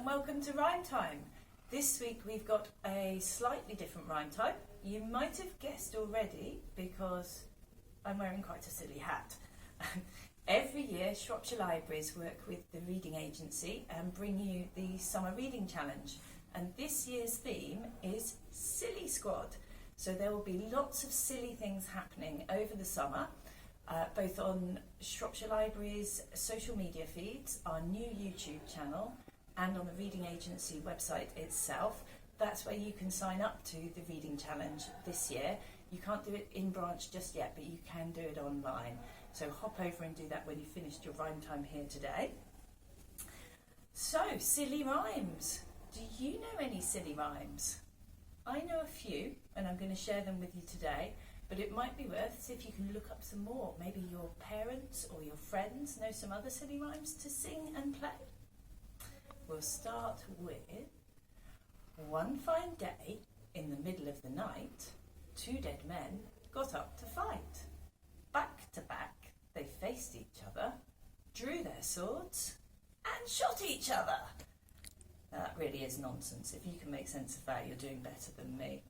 and welcome to Rhyme Time. This week we've got a slightly different rhyme type. You might have guessed already because I'm wearing quite a silly hat. Every year Shropshire Libraries work with the Reading Agency and bring you the Summer Reading Challenge. And this year's theme is Silly Squad. So there will be lots of silly things happening over the summer, both on Shropshire Libraries' social media feeds, our new YouTube channel, and on the Reading Agency website itself. That's where you can sign up to the Reading Challenge this year. You can't do it in branch just yet, but you can do it online. So hop over and do that when you've finished your rhyme time here today. So, silly rhymes. Do you know any silly rhymes? I know a few, and I'm going to share them with you today, but it might be worth if you can look up some more. Maybe your parents or your friends know some other silly rhymes to sing and play. We'll start with: one fine day, in the middle of the night, two dead men got up to fight. Back to back, they faced each other, drew their swords, and shot each other. Now, that really is nonsense. If you can make sense of that, you're doing better than me.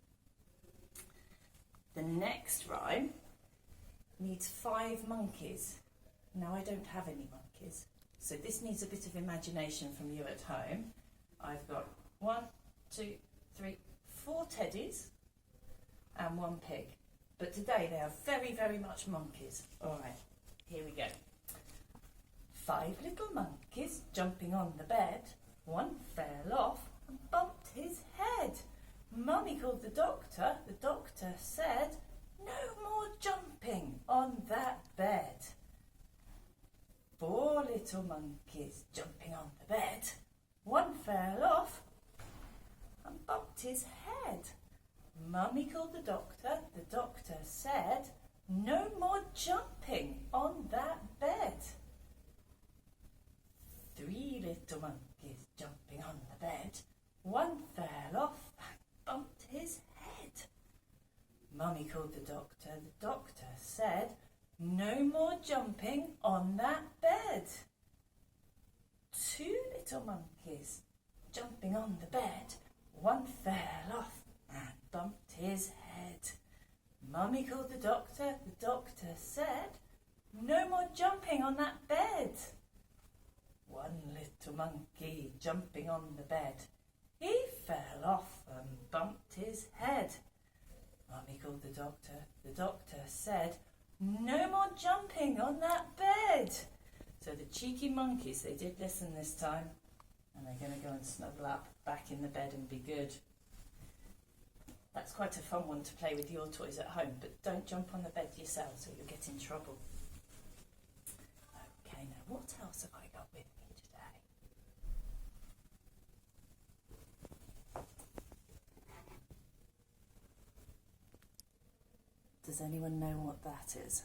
The next rhyme needs 5 monkeys. Now, I don't have any monkeys, so this needs a bit of imagination from you at home. I've got 1, 2, 3, 4 teddies and 1 pig. But today they are very, very much monkeys. All right, here we go. 5 little monkeys jumping on the bed. One fell off and bumped his head. Mummy called the doctor. The doctor said, "No more jumping on that bed." 4 little monkeys jumping on the bed. One fell off and bumped his head. Mummy called the doctor. The doctor said, "No more jumping on that bed." 3 little monkeys jumping on the bed. One fell off and bumped his head. Mummy called the doctor. The doctor said, "No more jumping on that bed." 2 little monkeys jumping on the bed. One fell off and bumped his head. Mummy called the doctor. The doctor said, "No more jumping on that bed." 1 little monkey jumping on the bed. He fell off and bumped his head. Mummy called the doctor. The doctor said, "No more jumping on that bed." So the cheeky monkeys, they did listen this time, and they're going to go and snuggle up back in the bed and be good. That's quite a fun one to play with your toys at home, but don't jump on the bed yourselves or you'll get in trouble. Okay, now what else have I got with me today? Does anyone know what that is?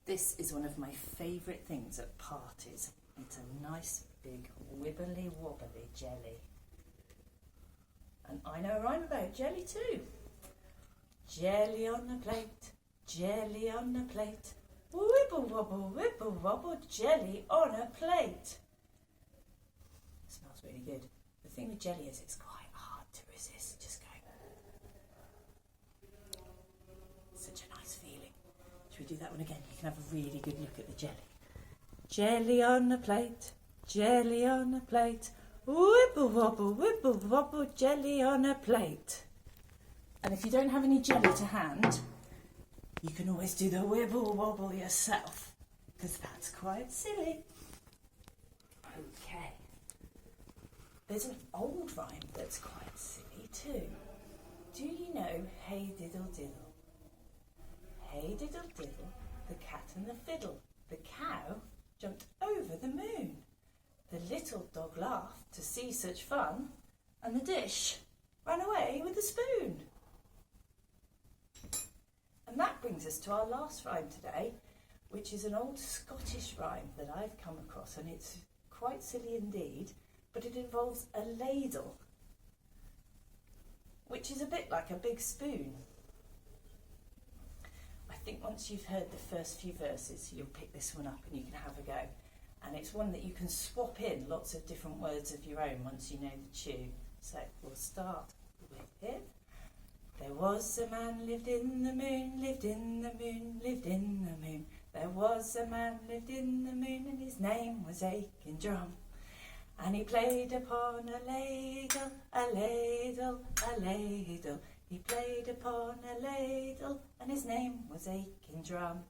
This is one of my favourite things at parties. It's a nice big wibbly wobbly jelly. And I know a rhyme about jelly too. Jelly on the plate, jelly on the plate, wibble wobble, jelly on a plate. Smells really good. The thing with jelly is it's quite hard to resist. Just going. Such a nice feeling. Should we do that one again? You can have a really good look at the jelly. Jelly on the plate, jelly on the plate, wibble wobble, jelly on a plate. And if you don't have any jelly to hand, you can always do the wibble wobble yourself, because that's quite silly. Okay. There's an old rhyme that's quite silly too. Do you know Hey Diddle Diddle? Hey diddle diddle, the cat and the fiddle. The cow jumped over the moon. The little dog laughed to see such fun, and the dish ran away with the spoon. And that brings us to our last rhyme today, which is an old Scottish rhyme that I've come across, and it's quite silly indeed, but it involves a ladle, which is a bit like a big spoon. I think once you've heard the first few verses, you'll pick this one up and you can have a go. and it's one that you can swap in lots of different words of your own once you know the tune. So we'll start with here. There was a man lived in the moon, lived in the moon, lived in the moon. There was a man lived in the moon, and his name was Aiken Drum. And he played upon a ladle, a ladle, a ladle. He played upon a ladle, and his name was Aiken Drum.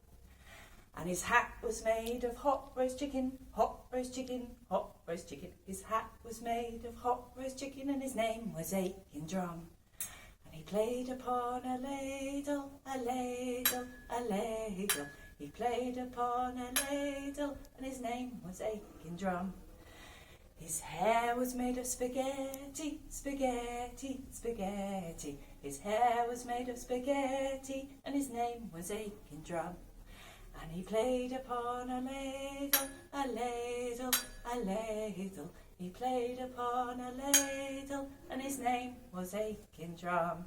And his hat was made of hot roast chicken, hot roast chicken, hot roast chicken. His hat was made of hot roast chicken, and his name was Aiken Drum. And he played upon a ladle, a ladle, a ladle. He played upon a ladle, and his name was Aiken Drum. His hair was made of spaghetti, spaghetti, spaghetti. His hair was made of spaghetti, and his name was Aiken Drum. And he played upon a ladle, a ladle, a ladle. He played upon a ladle, and his name was Aiken Drum.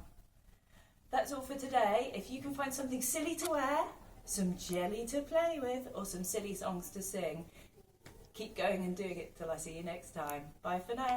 That's all for today. If you can find something silly to wear, some jelly to play with, or some silly songs to sing, keep going and doing it till I see you next time. Bye for now.